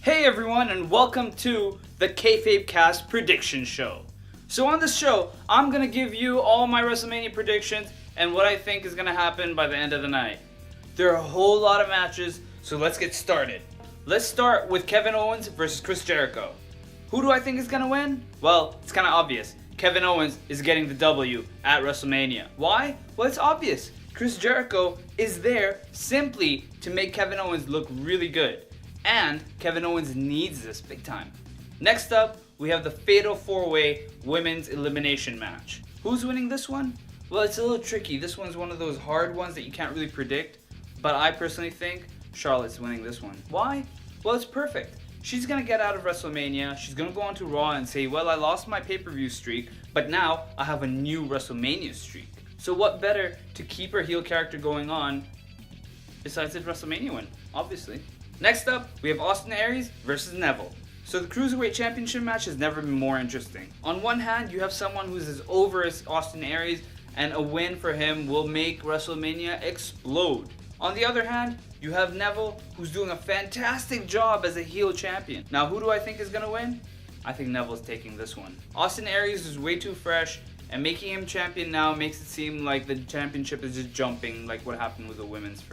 Hey everyone, and welcome to the KayfabeKast prediction show. So on this show, I'm gonna give you all my WrestleMania predictions and what I think is gonna happen by the end of the night. There are a whole lot of matches, so let's get started. Let's start with Kevin Owens versus Chris Jericho. Who do I think is gonna win? Well, it's kinda obvious. Kevin Owens is getting the W at WrestleMania. Why? Well, it's obvious. Chris Jericho is there simply to make Kevin Owens look really good. And Kevin Owens needs this big time. Next up, we have the Fatal 4-Way Women's Elimination Match. Who's winning this one? Well, it's a little tricky. This one's one of those hard ones that you can't really predict. But I personally think Charlotte's winning this one. Why? Well, it's perfect. She's going to get out of WrestleMania. She's going to go on to Raw and say, well, I lost my pay-per-view streak, but now I have a new WrestleMania streak. So what better to keep her heel character going on besides a WrestleMania win, obviously. Next up, we have Austin Aries versus Neville. So the Cruiserweight Championship match has never been more interesting. On one hand, you have someone who's as over as Austin Aries, and a win for him will make WrestleMania explode. On the other hand, you have Neville, who's doing a fantastic job as a heel champion. Now, who do I think is going to win? I think Neville's taking this one. Austin Aries is way too fresh, and making him champion now makes it seem like the championship is just jumping, like what happened with the women's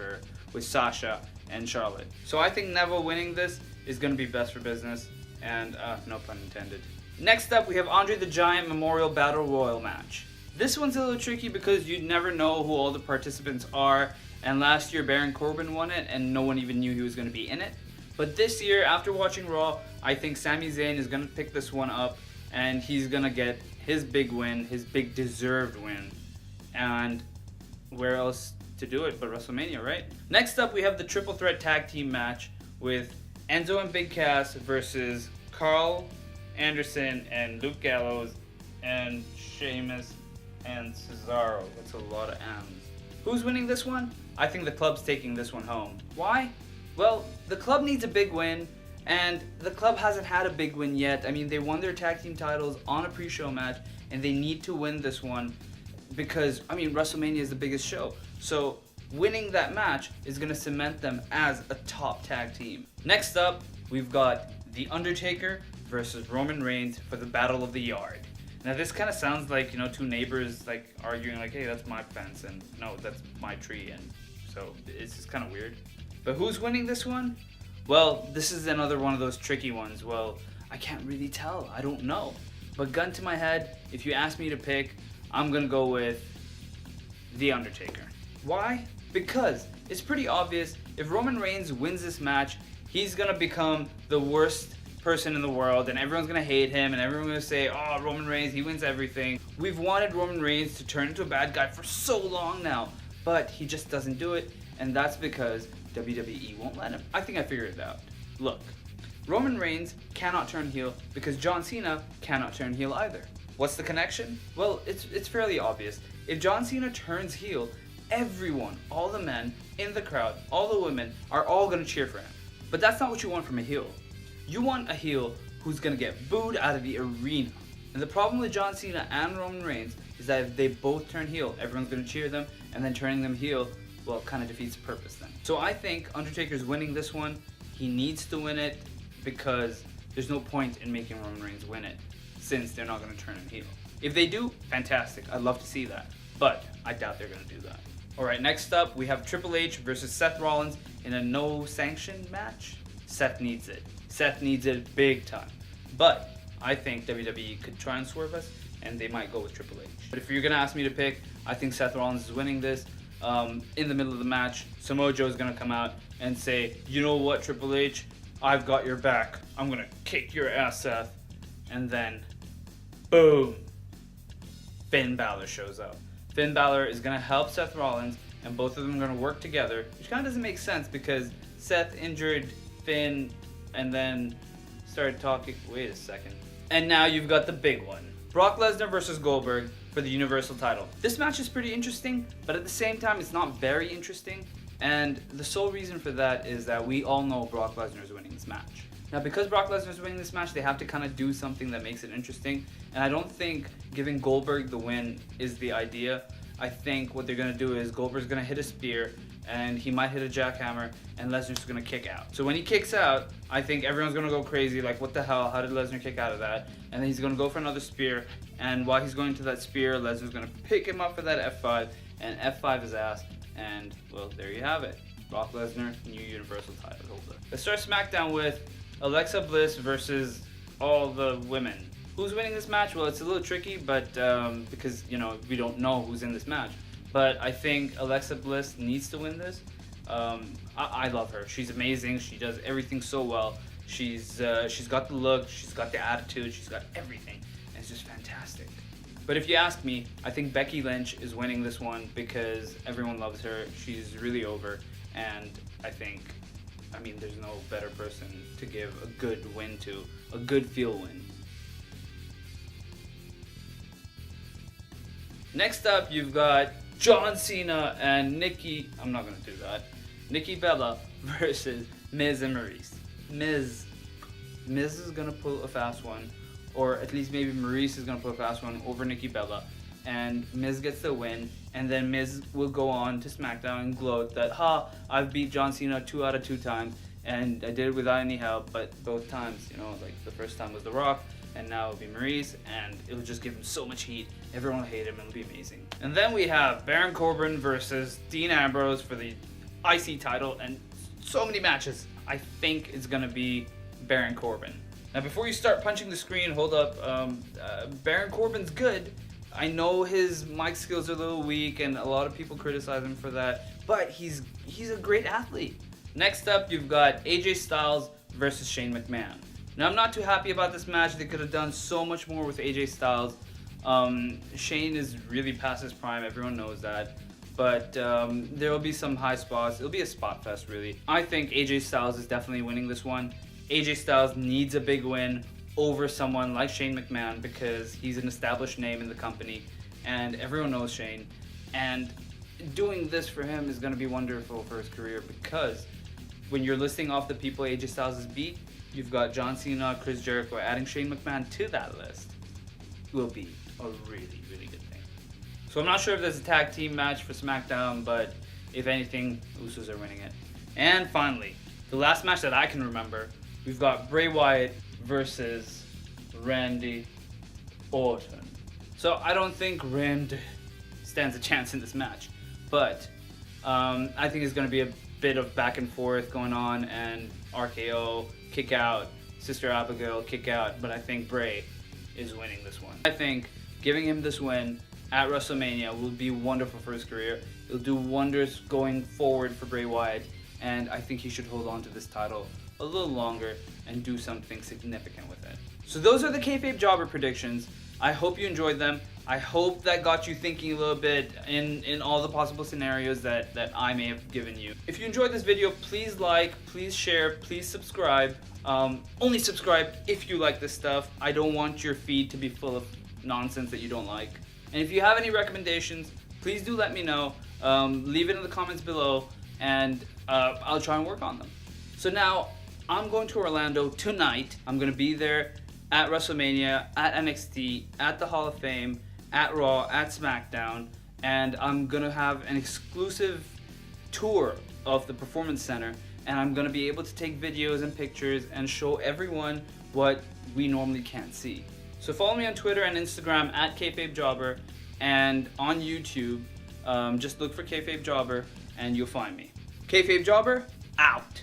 with Sasha and Charlotte. So I think Neville winning this is going to be best for business, and no pun intended. Next up, we have Andre the Giant Memorial Battle Royal match. This one's a little tricky because you never know who all the participants are, and last year Baron Corbin won it, and no one even knew he was going to be in it. But this year, after watching Raw, I think Sami Zayn is going to pick this one up, and he's going to get his big win, his big deserved win. And where else to do it but WrestleMania, right? Next up, we have the Triple Threat Tag Team match with Enzo and Big Cass versus Carl Anderson and Luke Gallows and Sheamus and Cesaro. That's a lot of M's. Who's winning this one? I think the club's taking this one home. Why? Well, the club needs a big win, and the club hasn't had a big win yet. I mean, they won their tag team titles on a pre-show match, and they need to win this one because, I mean, WrestleMania is the biggest show. So winning that match is going to cement them as a top tag team. Next up, we've got The Undertaker versus Roman Reigns for the Battle of the Yard. Now this kind of sounds like, two neighbors like arguing like, hey, that's my fence, and no, that's my tree, and so it's just kind of weird. But who's winning this one? Well, this is another one of those tricky ones. Well, I can't really tell. I don't know. But gun to my head, if you ask me to pick, I'm going to go with The Undertaker. Why? Because it's pretty obvious if Roman Reigns wins this match, he's going to become the worst person in the world, and everyone's going to hate him, and everyone's going to say, oh, Roman Reigns, he wins everything. We've wanted Roman Reigns to turn into a bad guy for so long now, but he just doesn't do it, and that's because WWE won't let him. I think I figured it out. Look, Roman Reigns cannot turn heel because John Cena cannot turn heel either. What's the connection? Well, it's fairly obvious. If John Cena turns heel, everyone, all the men in the crowd, all the women, are all going to cheer for him. But that's not what you want from a heel. You want a heel who's going to get booed out of the arena. And the problem with John Cena and Roman Reigns is that if they both turn heel, everyone's going to cheer them, and then turning them heel, well, kind of defeats the purpose then. So I think Undertaker's winning this one. He needs to win it because there's no point in making Roman Reigns win it since they're not going to turn him heel. If they do, fantastic. I'd love to see that. But I doubt they're going to do that. Alright, next up, we have Triple H versus Seth Rollins in a no-sanction match. Seth needs it. Seth needs it big time. But I think WWE could try and swerve us, and they might go with Triple H. But if you're going to ask me to pick, I think Seth Rollins is winning this. In the middle of the match, Mojo is going to come out and say, you know what, Triple H, I've got your back. I'm going to kick your ass, Seth. And then, boom, Finn Balor shows up. Finn Balor is going to help Seth Rollins, and both of them are going to work together, which kind of doesn't make sense because Seth injured Finn and then started talking. Wait a second. And now you've got the big one. Brock Lesnar versus Goldberg for the Universal title. This match is pretty interesting, but at the same time, it's not very interesting. And the sole reason for that is that we all know Brock Lesnar is winning this match. Now, because Brock Lesnar is winning this match, they have to kind of do something that makes it interesting. And I don't think giving Goldberg the win is the idea. I think what they're going to do is Goldberg's going to hit a spear, and he might hit a jackhammer, and Lesnar's going to kick out. So when he kicks out, I think everyone's going to go crazy, like, what the hell, how did Lesnar kick out of that? And then he's going to go for another spear, and while he's going to that spear, Lesnar's going to pick him up for that F5, and F5 his ass, and, well, there you have it. Brock Lesnar, new Universal title holder. Let's start SmackDown with Alexa Bliss versus all the women. Who's winning this match? Well, it's a little tricky, but because, you know, we don't know who's in this match. But I think Alexa Bliss needs to win this. I love her. She's amazing. She does everything so well. She's got the look. She's got the attitude. She's got everything. And it's just fantastic. But if you ask me, I think Becky Lynch is winning this one because everyone loves her. She's really over. And I mean, there's no better person to give a good win to, a good feel win. Next up, you've got John Cena and Nikki. I'm not going to do that. Nikki Bella versus Miz and Maryse. Miz is going to pull a fast one, or at least maybe Maryse is going to pull a fast one over Nikki Bella. And Miz gets the win, and then Miz will go on to SmackDown and gloat that, I've beat John Cena 2 out of 2 times, and I did it without any help, but both times, you know, like the first time was The Rock, and now it'll be Maryse, and it'll just give him so much heat. Everyone will hate him, and it'll be amazing. And then we have Baron Corbin versus Dean Ambrose for the IC title, and so many matches. I think it's gonna be Baron Corbin. Now, before you start punching the screen, hold up. Baron Corbin's good. I know his mic skills are a little weak, and a lot of people criticize him for that, but he's a great athlete. Next up, you've got AJ Styles versus Shane McMahon. Now, I'm not too happy about this match. They could have done so much more with AJ Styles. Shane is really past his prime. Everyone knows that. But there will be some high spots. It'll be a spot fest, really. I think AJ Styles is definitely winning this one. AJ Styles needs a big win over someone like Shane McMahon because he's an established name in the company and everyone knows Shane. And doing this for him is going to be wonderful for his career because when you're listing off the people AJ Styles has beat, you've got John Cena, Chris Jericho. Adding Shane McMahon to that list will be a really, really good thing. So I'm not sure if there's a tag team match for SmackDown, but if anything, Usos are winning it. And finally, the last match that I can remember, we've got Bray Wyatt versus Randy Orton. So I don't think Randy stands a chance in this match, but I think it's going to be a bit of back and forth going on, and RKO, kick out, Sister Abigail, kick out, but I think Bray is winning this one. I think giving him this win at WrestleMania will be wonderful for his career. It'll do wonders going forward for Bray Wyatt, and I think he should hold on to this title a little longer and do something significant with it. So those are the Kayfabe Jobber predictions. I hope you enjoyed them. I hope that got you thinking a little bit in all the possible scenarios that I may have given you. If you enjoyed this video, please like, please share, please subscribe. Only subscribe if you like this stuff. I don't want your feed to be full of nonsense that you don't like. And if you have any recommendations, please do let me know. Leave it in the comments below, and I'll try and work on them. So now, I'm going to Orlando tonight. I'm going to be there at WrestleMania, at NXT, at the Hall of Fame, at Raw, at SmackDown, and I'm going to have an exclusive tour of the Performance Center, and I'm going to be able to take videos and pictures and show everyone what we normally can't see. So follow me on Twitter and Instagram at Kayfabe Jobber, and on YouTube, just look for Kayfabe Jobber and you'll find me. Kayfabe Jobber, out.